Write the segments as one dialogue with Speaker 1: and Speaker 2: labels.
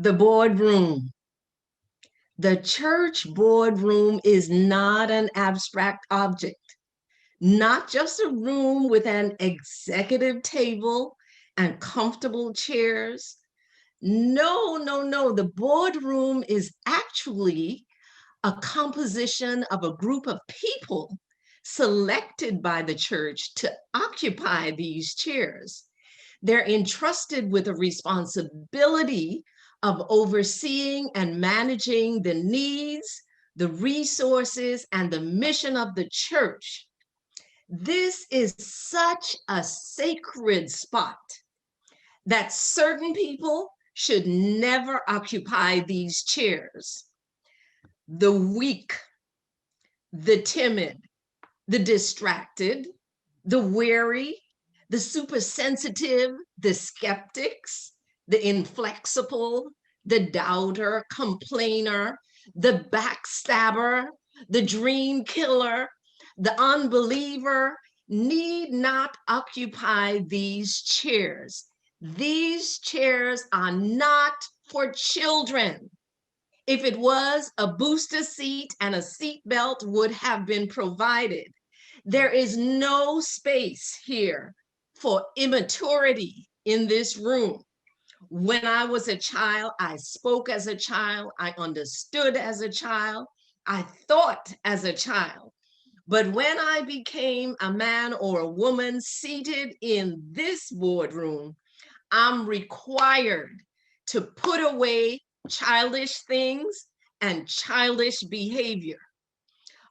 Speaker 1: The boardroom. The church boardroom is not an abstract object, not just a room with an executive table and comfortable chairs. No, no, no. The boardroom is actually a composition of a group of people selected by the church to occupy these chairs. They're entrusted with a responsibility of overseeing and managing the needs, the resources, and the mission of the church. This is such a sacred spot that certain people should never occupy these chairs. The weak, the timid, the distracted, the weary, the super sensitive, the skeptics, the inflexible, the doubter, complainer, the backstabber, the dream killer, the unbeliever need not occupy these chairs. These chairs are not for children. If it was, a booster seat and a seat belt would have been provided. There is no space here for immaturity in this room. When I was a child, I spoke as a child, I understood as a child, I thought as a child. But when I became a man or a woman seated in this boardroom, I'm required to put away childish things and childish behavior.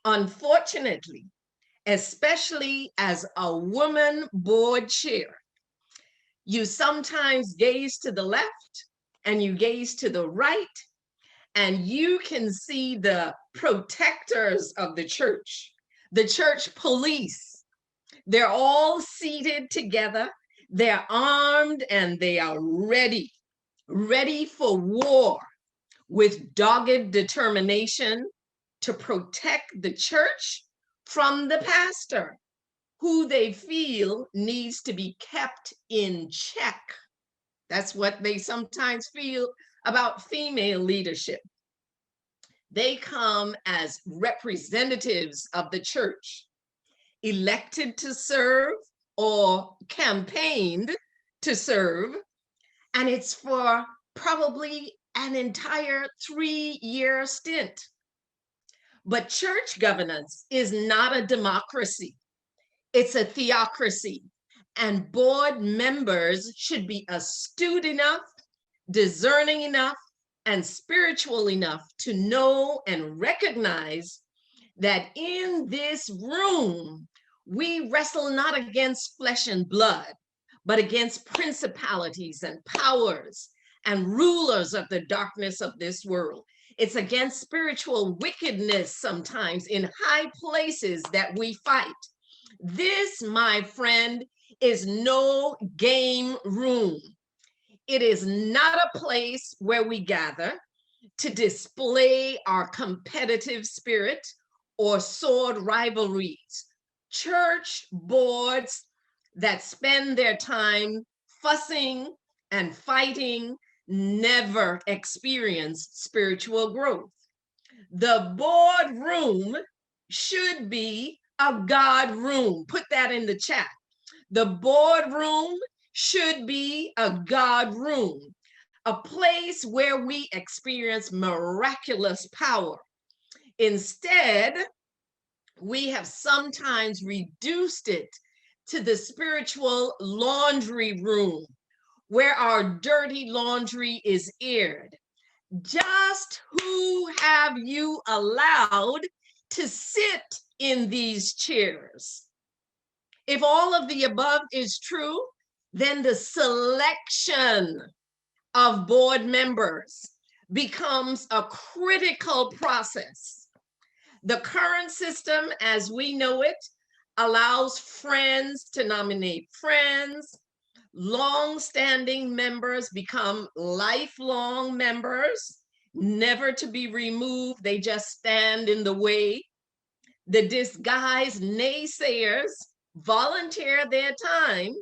Speaker 1: Unfortunately, especially as a woman board chair, you sometimes gaze to the left and you gaze to the right, and you can see the protectors of the church police. They're all seated together, they're armed, and they are ready for war with dogged determination to protect the church from the pastor, who they feel needs to be kept in check. That's what they sometimes feel about female leadership. They come as representatives of the church, elected to serve or campaigned to serve, and it's for probably an entire 3-year stint. But church governance is not a democracy. It's a theocracy, and board members should be astute enough, discerning enough, and spiritual enough to know and recognize that in this room, we wrestle not against flesh and blood, but against principalities and powers and rulers of the darkness of this world. It's against spiritual wickedness sometimes in high places that we fight. This, my friend, is no game room. It is not a place where we gather to display our competitive spirit or sword rivalries. Church boards that spend their time fussing and fighting never experience spiritual growth. The boardroom should be a God room. Put that in the chat. The boardroom should be a God room, a place where we experience miraculous power. Instead, we have sometimes reduced it to the spiritual laundry room, where our dirty laundry is aired. Just who have you allowed to sit in these chairs? If all of the above is true, then the selection of board members becomes a critical process. The current system, as we know it, allows friends to nominate friends. Long-standing members become lifelong members, never to be removed. They just stand in the way. The disguised naysayers volunteer their time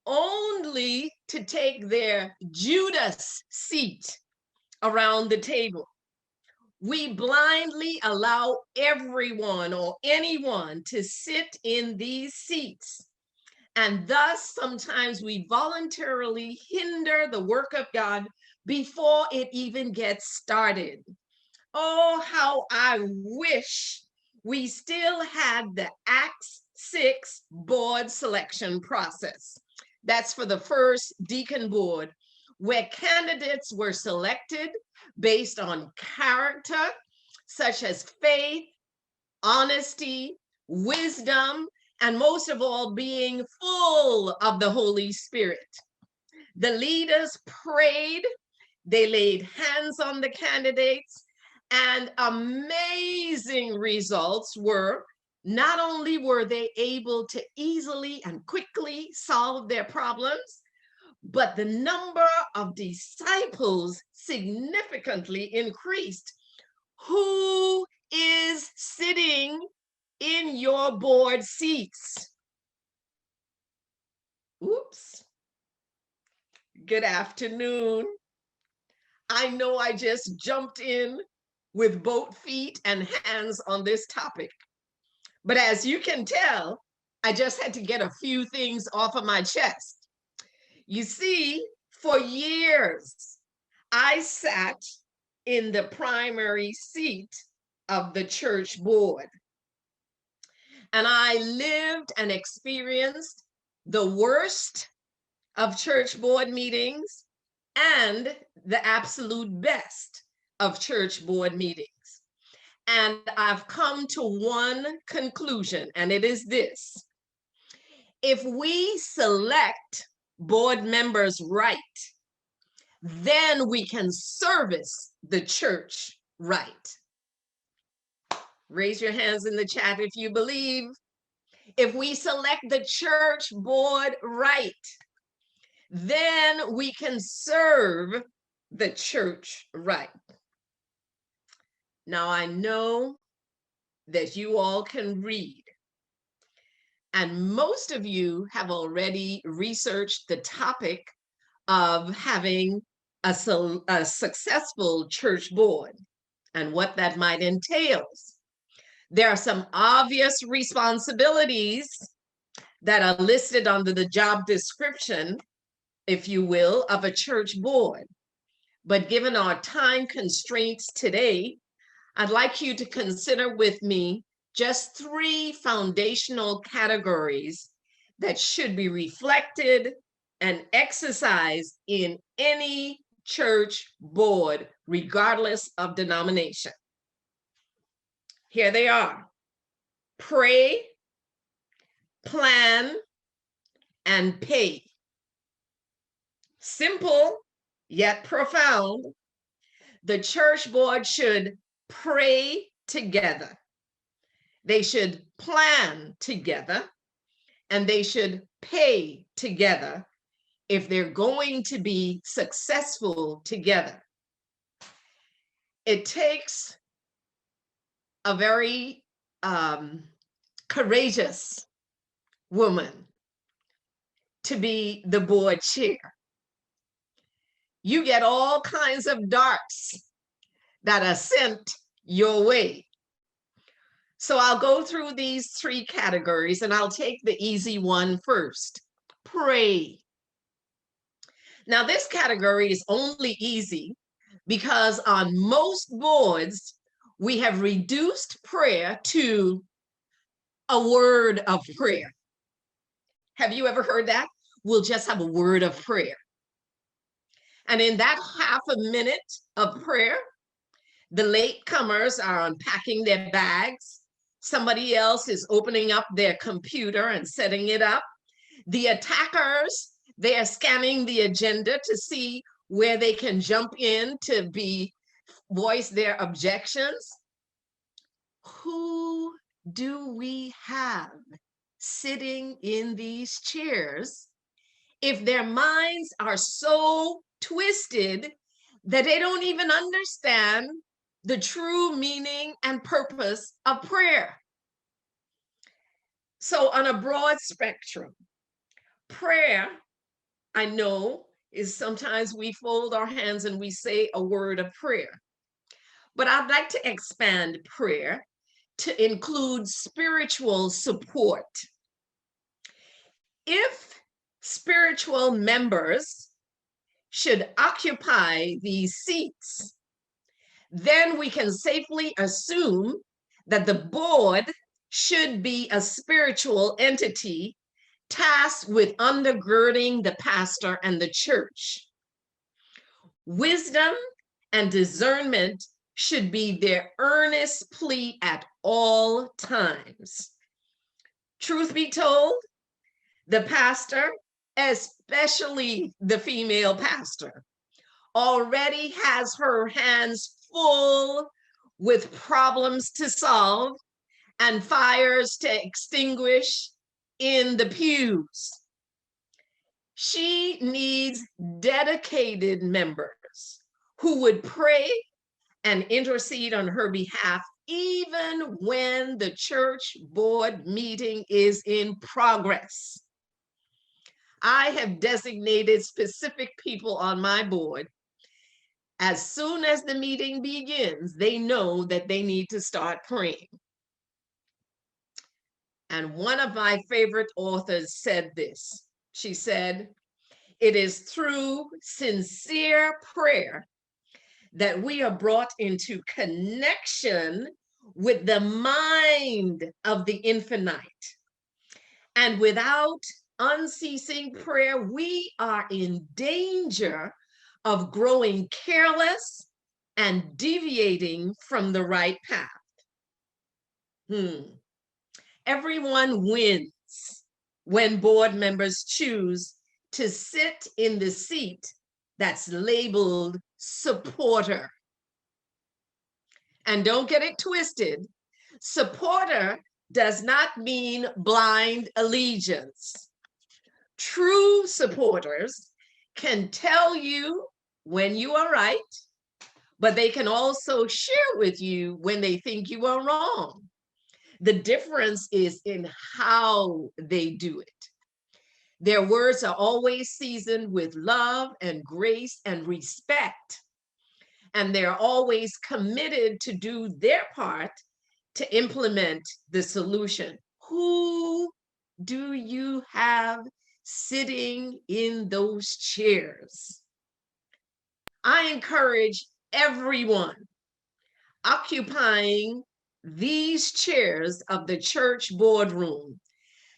Speaker 1: only to take their Judas seat around the table. We blindly allow everyone or anyone to sit in these seats. And thus, sometimes we voluntarily hinder the work of God before it even gets started. Oh, how I wish we still had the Acts 6 board selection process. That's for the first deacon board, where candidates were selected based on character, such as faith, honesty, wisdom, and most of all, being full of the Holy Spirit. The leaders prayed, they laid hands on the candidates, and amazing results were not only were they able to easily and quickly solve their problems, but the number of disciples significantly increased. Who is sitting in your board seats? Oops. Good afternoon. I know I just jumped in with both feet and hands on this topic, but as you can tell, I just had to get a few things off of my chest. You see, for years, I sat in the primary seat of the church board. And I lived and experienced the worst of church board meetings and the absolute best of church board meetings. And I've come to one conclusion, and it is this. If we select board members right, then we can service the church right. Raise your hands in the chat if you believe. If we select the church board right, then we can serve the church right. Now, I know that you all can read, and most of you have already researched the topic of having a successful church board and what that might entail. There are some obvious responsibilities that are listed under the job description, if you will, of a church board. But given our time constraints today, I'd like you to consider with me just 3 foundational categories that should be reflected and exercised in any church board, regardless of denomination. Here they are: pray, plan, and pay. Simple, yet profound. The church board should pray together. They should plan together, and they should pay together if they're going to be successful together. It takes a very courageous woman to be the board chair. You get all kinds of darts that are sent your way. So I'll go through these 3 categories, and I'll take the easy one first: pray. Now, this category is only easy because on most boards, we have reduced prayer to a word of prayer. Have you ever heard that? We'll just have a word of prayer. And in that half a minute of prayer, the latecomers are unpacking their bags. Somebody else is opening up their computer and setting it up. The attackers, they are scanning the agenda to see where they can jump in to voice their objections. Who do we have sitting in these chairs if their minds are so twisted that they don't even understand the true meaning and purpose of prayer? So on a broad spectrum, prayer, I know, is sometimes we fold our hands and we say a word of prayer. But I'd like to expand prayer to include spiritual support. If spiritual members should occupy these seats, then we can safely assume that the board should be a spiritual entity tasked with undergirding the pastor and the church. Wisdom and discernment should be their earnest plea at all times. Truth be told, the pastor, especially the female pastor, already has her hands full with problems to solve and fires to extinguish in the pews. She needs dedicated members who would pray and intercede on her behalf, even when the church board meeting is in progress. I have designated specific people on my board. As soon as the meeting begins, they know that they need to start praying. And one of my favorite authors said this. She said, "It is through sincere prayer that we are brought into connection with the mind of the infinite. And without unceasing prayer, we are in danger of growing careless and deviating from the right path." Everyone wins when board members choose to sit in the seat that's labeled supporter. And don't get it twisted, supporter does not mean blind allegiance. True supporters can tell you when you are right, but they can also share with you when they think you are wrong. The difference is in how they do it. Their words are always seasoned with love and grace and respect, and they're always committed to do their part to implement the solution. Who do you have sitting in those chairs? I encourage everyone occupying these chairs of the church boardroom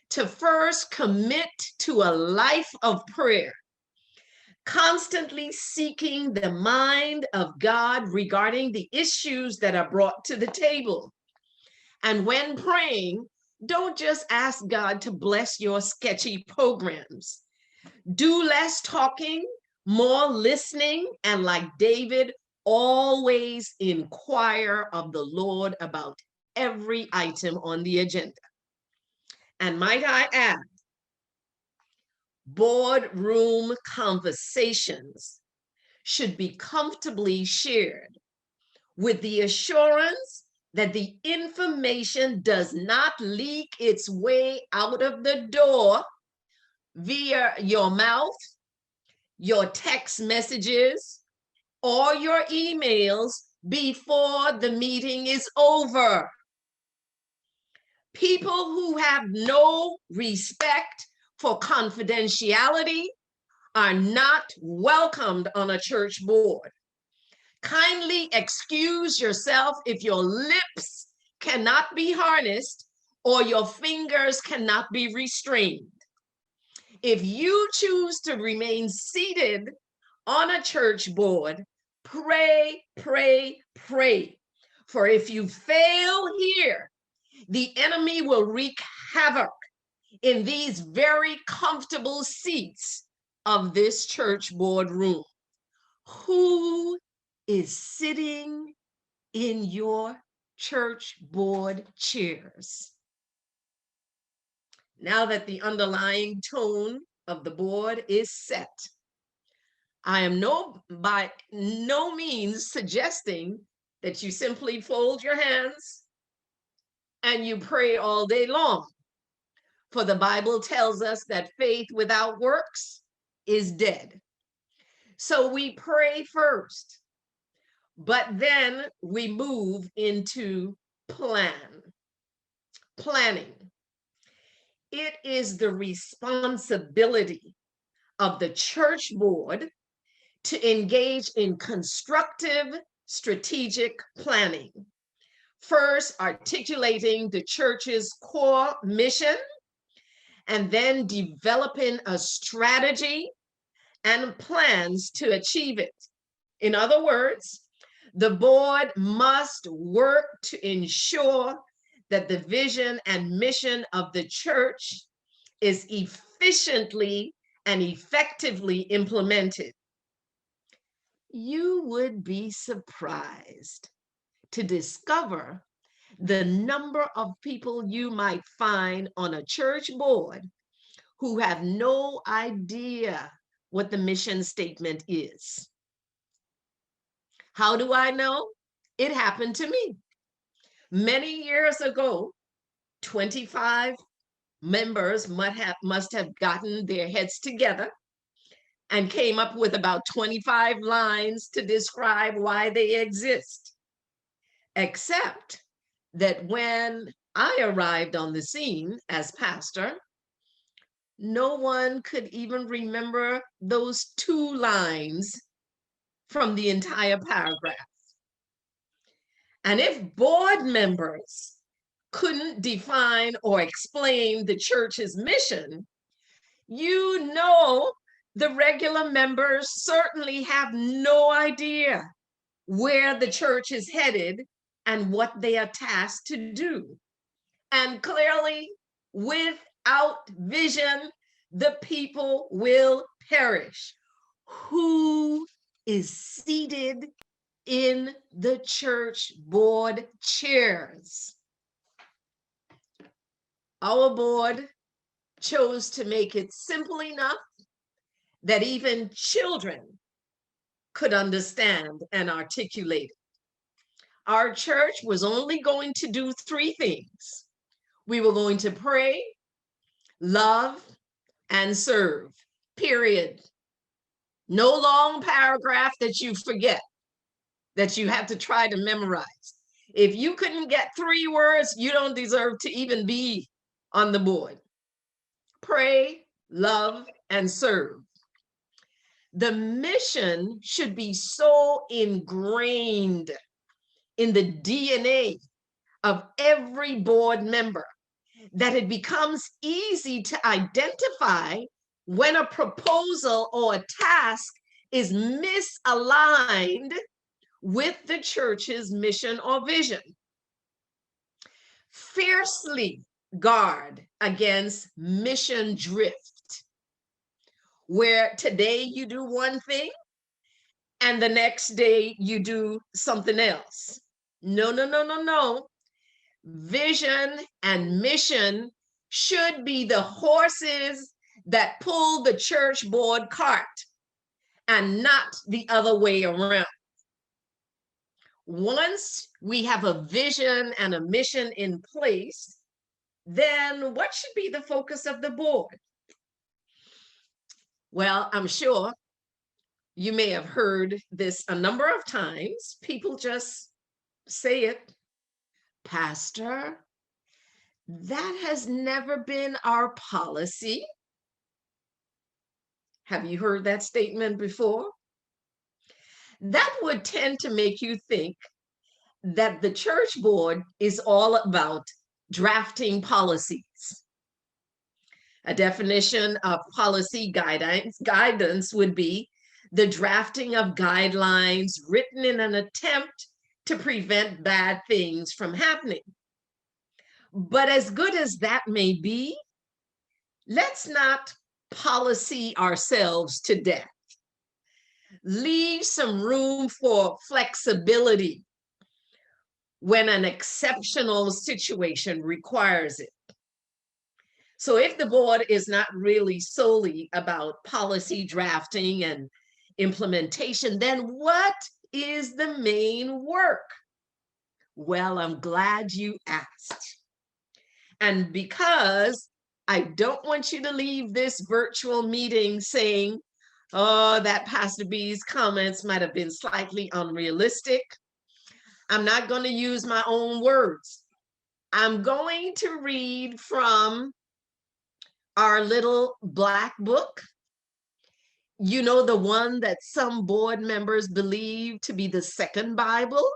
Speaker 1: to first commit to a life of prayer, constantly seeking the mind of God regarding the issues that are brought to the table. And when praying, don't just ask God to bless your sketchy programs. Do less talking, more listening, and like David, always inquire of the Lord about every item on the agenda. And might I add, boardroom conversations should be comfortably shared with the assurance that the information does not leak its way out of the door via your mouth, your text messages, or your emails before the meeting is over. People who have no respect for confidentiality are not welcomed on a church board. Kindly excuse yourself if your lips cannot be harnessed or your fingers cannot be restrained. If you choose to remain seated on a church board, pray, pray, pray. For if you fail here, the enemy will wreak havoc in these very comfortable seats of this church boardroom. Who is sitting in your church board chairs? Now that the underlying tone of the board is set, I am by no means suggesting that you simply fold your hands and you pray all day long. For the Bible tells us that faith without works is dead. So we pray first, but then we move into planning. It is the responsibility of the church board to engage in constructive strategic planning. First, articulating the church's core mission, and then developing a strategy and plans to achieve it. In other words, the board must work to ensure that the vision and mission of the church is efficiently and effectively implemented. You would be surprised to discover the number of people you might find on a church board who have no idea what the mission statement is. How do I know? It happened to me. Many years ago, 25 members must have gotten their heads together and came up with about 25 lines to describe why they exist. Except that when I arrived on the scene as pastor, no one could even remember those 2 lines from the entire paragraph. And if board members couldn't define or explain the church's mission, you know the regular members certainly have no idea where the church is headed and what they are tasked to do. And clearly, without vision, the people will perish. Who is seated in the church board chairs? Our board chose to make it simple enough that even children could understand and articulate it. Our church was only going to do 3 things. We were going to pray, love, and serve, period. No long paragraph that you forget, that you have to try to memorize. If you couldn't get 3 words, you don't deserve to even be on the board. Pray, love, and serve. The mission should be so ingrained in the DNA of every board member that it becomes easy to identify when a proposal or a task is misaligned with the church's mission or vision. Fiercely guard against mission drift, where today you do one thing and the next day you do something else. No. Vision and mission should be the horses that pull the church board cart and not the other way around. Once we have a vision and a mission in place, then what should be the focus of the board? Well, I'm sure you may have heard this a number of times. People just say it. Pastor, that has never been our policy. Have you heard that statement before? That would tend to make you think that the church board is all about drafting policies. A definition of policy guidance would be the drafting of guidelines written in an attempt to prevent bad things from happening. But as good as that may be, let's not policy ourselves to death. Leave some room for flexibility when an exceptional situation requires it. So if the board is not really solely about policy drafting and implementation, then what is the main work? Well, I'm glad you asked. And because I don't want you to leave this virtual meeting saying, Oh, that Pastor B's comments might have been slightly unrealistic. I'm not going to use my own words. I'm going to read from our little black book. You know, the one that some board members believe to be the second Bible,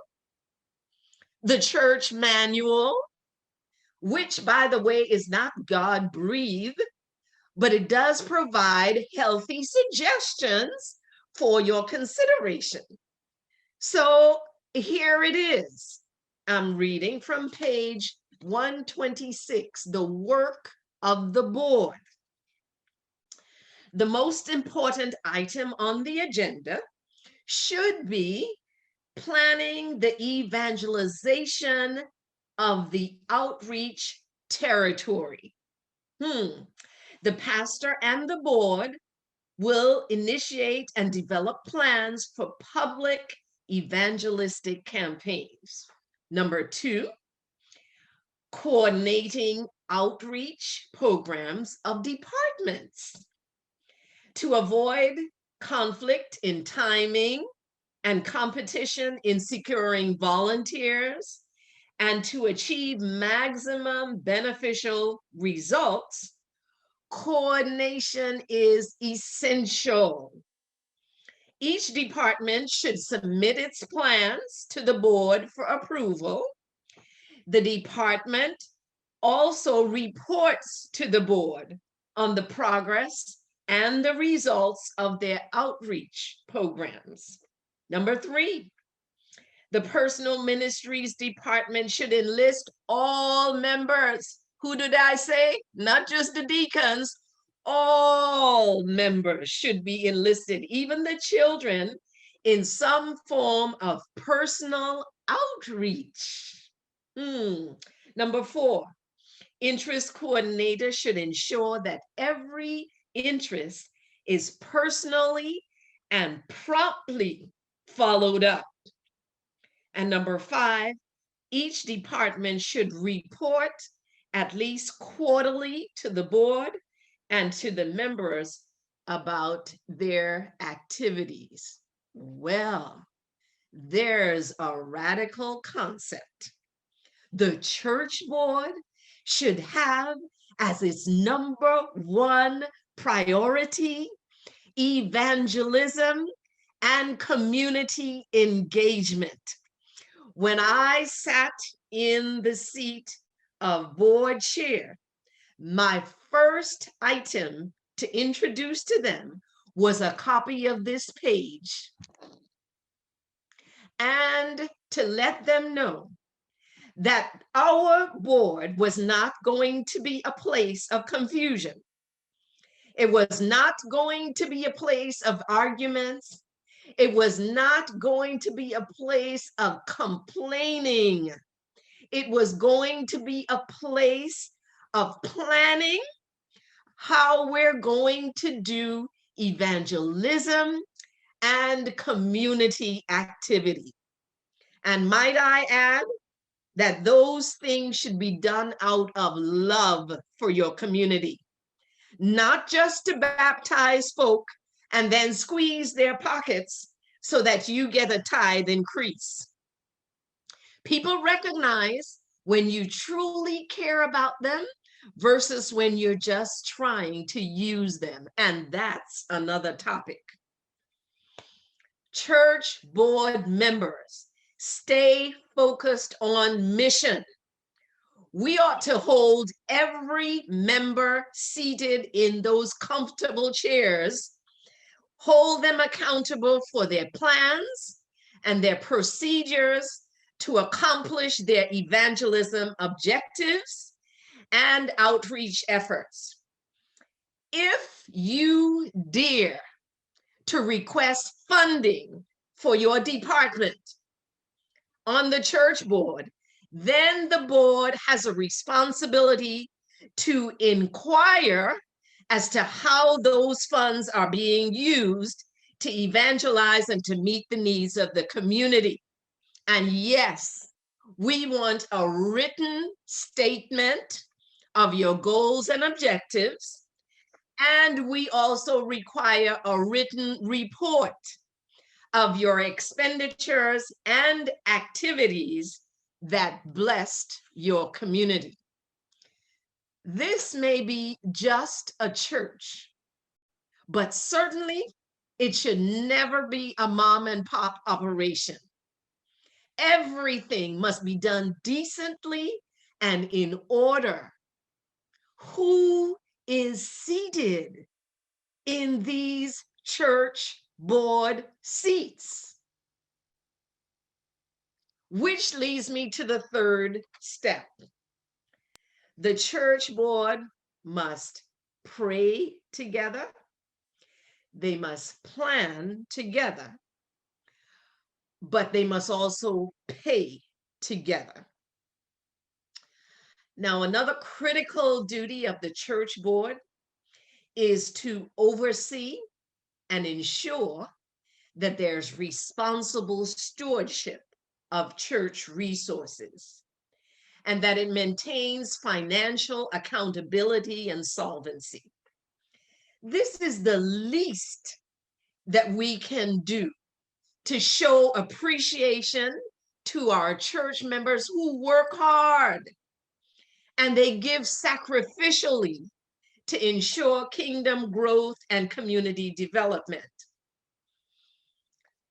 Speaker 1: the church manual, which, by the way, is not God-breathed, but it does provide healthy suggestions for your consideration. So here it is. I'm reading from page 126, the work of the board. The most important item on the agenda should be planning the evangelization of the outreach territory. The pastor and the board will initiate and develop plans for public evangelistic campaigns. Number 2, coordinating outreach programs of departments. To avoid conflict in timing and competition in securing volunteers, and to achieve maximum beneficial results, coordination is essential. Each department should submit its plans to the board for approval. The department also reports to the board on the progress and the results of their outreach programs. Number 3, the personal ministries department should enlist all members. Who did I say? Not just the deacons. All members should be enlisted, even the children, in some form of personal outreach. Number 4, interest coordinator should ensure that every interest is personally and promptly followed up. And number 5, each department should report at least quarterly to the board and to the members about their activities. Well, there's a radical concept. The church board should have as its number 1 priority evangelism and community engagement. When I sat in the seat of board chair, my first item to introduce to them was a copy of this page and to let them know that our board was not going to be a place of confusion. It was not going to be a place of arguments. It was not going to be a place of complaining. It was going to be a place of planning how we're going to do evangelism and community activity. And might I add that those things should be done out of love for your community, not just to baptize folk and then squeeze their pockets so that you get a tithe increase. People recognize when you truly care about them versus when you're just trying to use them. And that's another topic. Church board members, stay focused on mission. We ought to hold every member seated in those comfortable chairs, hold them accountable for their plans and their procedures to accomplish their evangelism objectives and outreach efforts. If you dare to request funding for your department on the church board, then the board has a responsibility to inquire as to how those funds are being used to evangelize and to meet the needs of the community. And yes, we want a written statement of your goals and objectives And we also require a written report of your expenditures and activities that blessed your community. This may be just a church, but certainly it should never be a mom and pop operation. Everything must be done decently and in order. Who is seated in these church board seats? Which leads me to the third step. The church board must pray together. They must plan together, but they must also pay together. Now, another critical duty of the church board is to oversee and ensure that there's responsible stewardship of church resources and that it maintains financial accountability and solvency. This is the least that we can do to show appreciation to our church members who work hard and they give sacrificially to ensure kingdom growth and community development.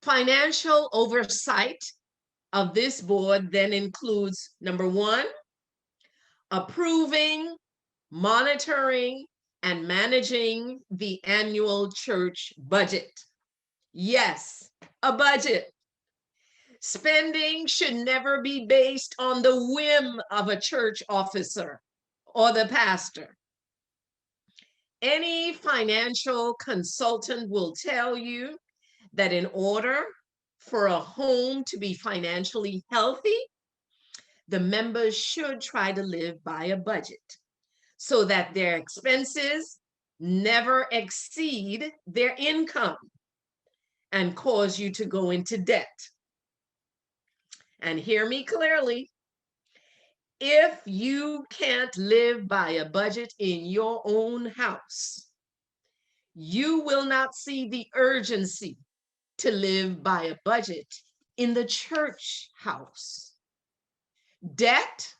Speaker 1: Financial oversight of this board then includes, number one, approving, monitoring, and managing the annual church budget. Yes, a budget. Spending should never be based on the whim of a church officer or the pastor. Any financial consultant will tell you that in order for a home to be financially healthy, the members should try to live by a budget so that their expenses never exceed their income and cause you to go into debt. And hear me clearly, if you can't live by a budget in your own house, you will not see the urgency to live by a budget in the church house. Debt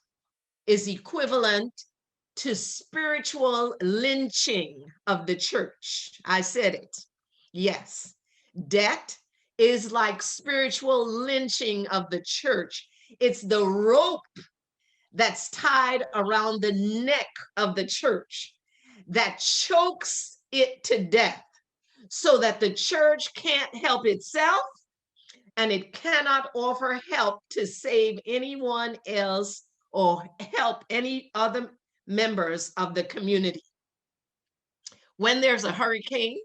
Speaker 1: is equivalent to spiritual lynching of the church. I said it. Yes, debt is like spiritual lynching of the church. It's the rope that's tied around the neck of the church that chokes it to death so that the church can't help itself and it cannot offer help to save anyone else or help any other members of the community. When there's a hurricane,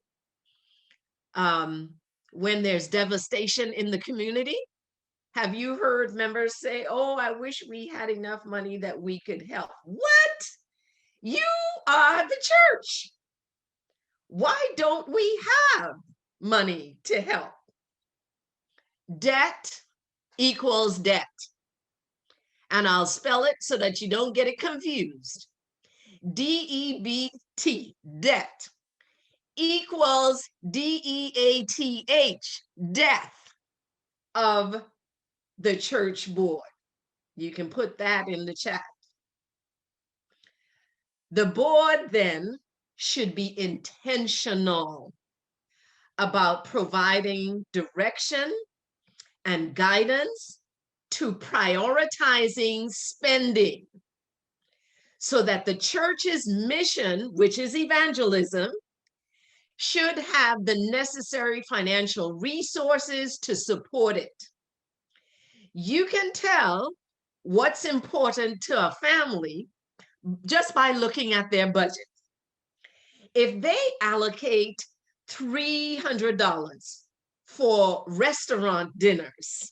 Speaker 1: when there's devastation in the community, have you heard members say, oh, I wish we had enough money that we could help? What? You are the church. Why don't we have money to help? Debt equals debt. And I'll spell it so that you don't get it confused. D-E-B-T, debt, equals D-E-A-T-H, death of the church board. You can put that in the chat. The board then should be intentional about providing direction and guidance to prioritizing spending so that the church's mission, which is evangelism, should have the necessary financial resources to support it. You can tell what's important to a family just by looking at their budget. If they allocate $300 for restaurant dinners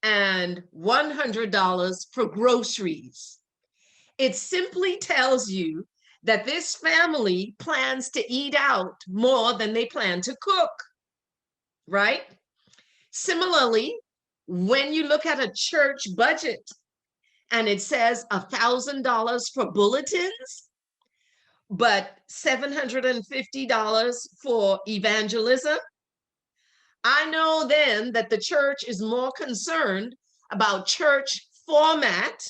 Speaker 1: and $100 for groceries, it simply tells you that this family plans to eat out more than they plan to cook, right? Similarly, when you look at a church budget and it says $1,000 for bulletins, but $750 for evangelism. I know then that the church is more concerned about church format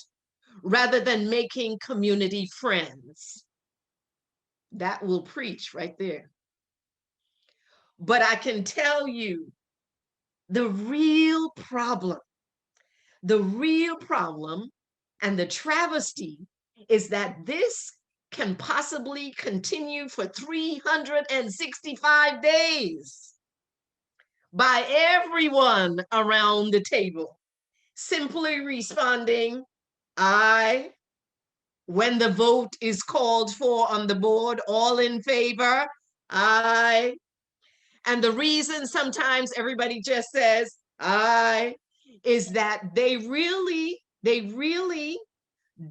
Speaker 1: rather than making community friends. That will preach right there. But I can tell you the real problem and the travesty is that this can possibly continue for 365 days by everyone around the table simply responding, aye, when the vote is called for on the board, all in favor, aye. And the reason sometimes everybody just says, aye, is that they really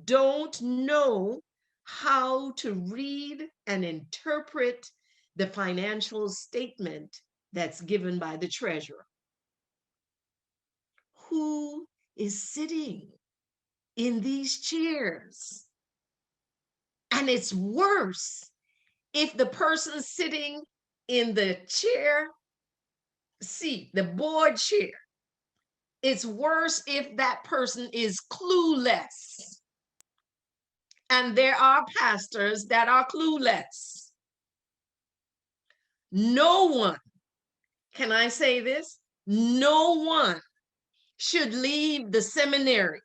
Speaker 1: don't know how to read and interpret the financial statement that's given by the treasurer. Who is sitting in these chairs? And it's worse if the person sitting in the chair seat, the board chair, it's worse if that person is clueless. And there are pastors that are clueless. No one, can I say this? No one should leave the seminary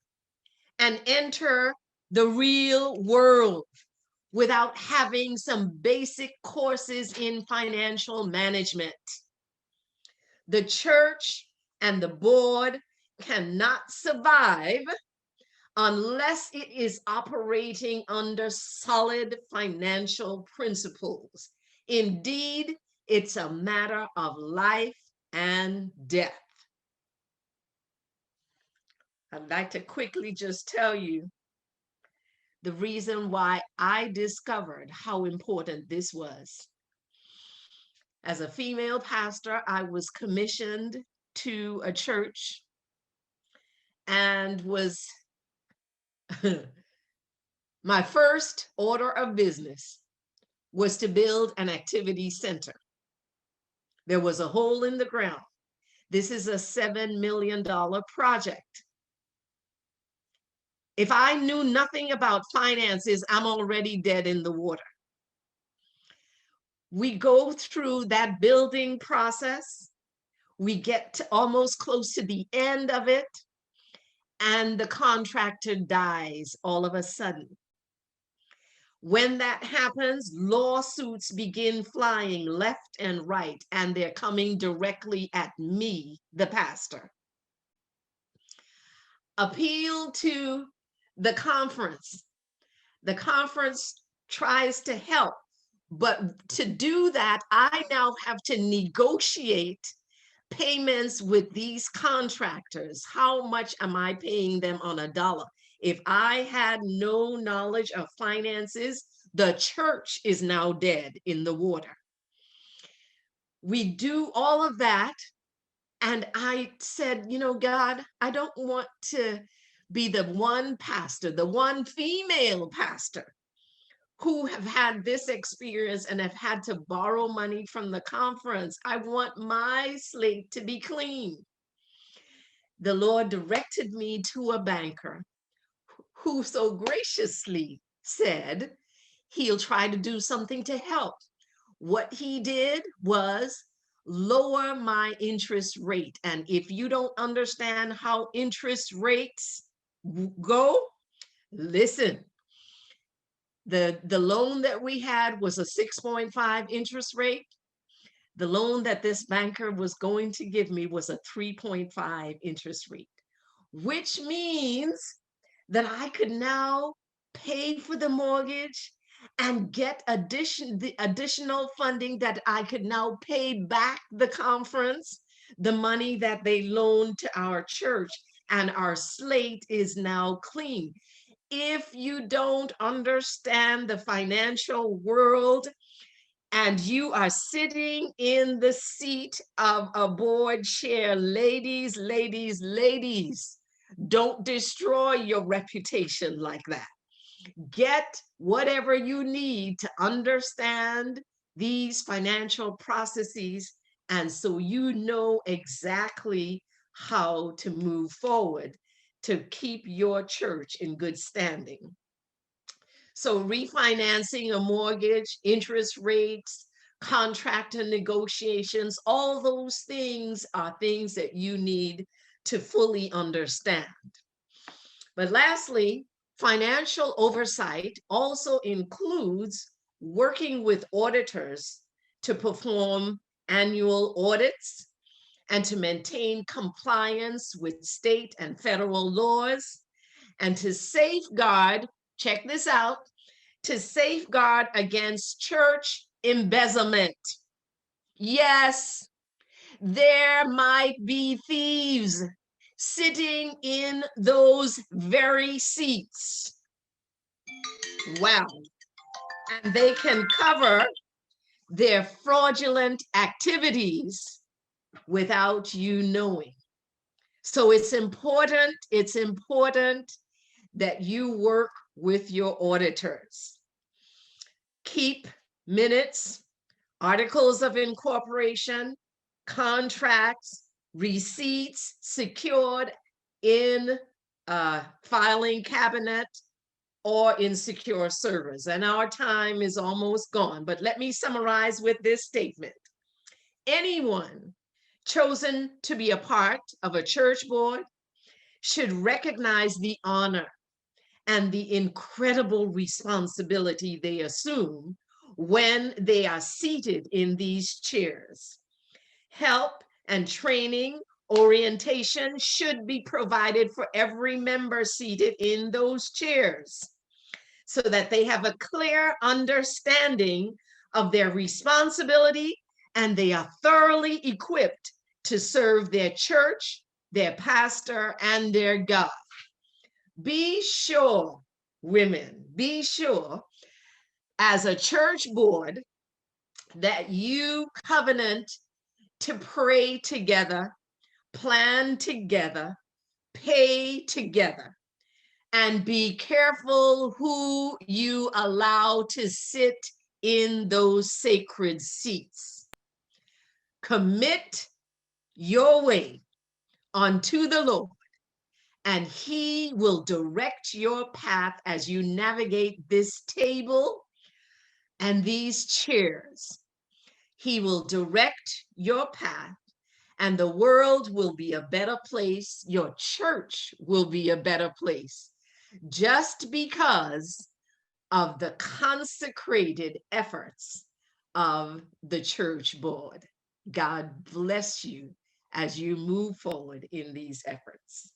Speaker 1: and enter the real world without having some basic courses in financial management. The church and the board cannot survive unless it is operating under solid financial principles. Indeed, it's a matter of life and death. I'd like to quickly just tell you the reason why I discovered how important this was. As a female pastor, I was commissioned to a church and was my first order of business was to build an activity center. There was a hole in the ground. This is a $7 million project. If I knew nothing about finances, I'm already dead in the water. We go through that building process. We get to almost close to the end of it, and the contractor dies all of a sudden. When that happens, lawsuits begin flying left and right, and they're coming directly at me, the pastor. Appeal to the conference. The conference tries to help, but to do that, I now have to negotiate payments with these contractors. How much am I paying them on a dollar? If I had no knowledge of finances, the church is now dead in the water. We do all of that. And I said, you know, God, I don't want to be the one pastor, the one female pastor who have had this experience and have had to borrow money from the conference. I want my slate to be clean. The Lord directed me to a banker who so graciously said he'll try to do something to help. What he did was lower my interest rate. And if you don't understand how interest rates go, listen. The loan that we had was a 6.5 interest rate. The loan that this banker was going to give me was a 3.5 interest rate, which means that I could now pay for the mortgage and get the additional funding that I could now pay back the conference, the money that they loaned to our church, and our slate is now clean. If you don't understand the financial world and you are sitting in the seat of a board chair, ladies, don't destroy your reputation like that. Get whatever you need to understand these financial processes, and so you know exactly how to move forward to keep your church in good standing. So refinancing a mortgage, interest rates, contract and negotiations, all those things are things that you need to fully understand. But lastly, financial oversight also includes working with auditors to perform annual audits and to maintain compliance with state and federal laws and to safeguard, check this out, to safeguard against church embezzlement. Yes, there might be thieves sitting in those very seats. Wow. And they can cover their fraudulent activities without you knowing. So it's important that you work with your auditors. Keep minutes, articles of incorporation, contracts, receipts secured in a filing cabinet or in secure servers. And our time is almost gone, but let me summarize with this statement. Anyone chosen to be a part of a church board should recognize the honor and the incredible responsibility they assume when they are seated in these chairs. Help and training, orientation should be provided for every member seated in those chairs so that they have a clear understanding of their responsibility and they are thoroughly equipped to serve their church, their pastor, and their God. Be sure, women, be sure as a church board that you covenant to pray together, plan together, pay together, and be careful who you allow to sit in those sacred seats. Commit your way unto the Lord, and He will direct your path as you navigate this table and these chairs. He will direct your path, and the world will be a better place. Your church will be a better place just because of the consecrated efforts of the church board. God bless you as you move forward in these efforts.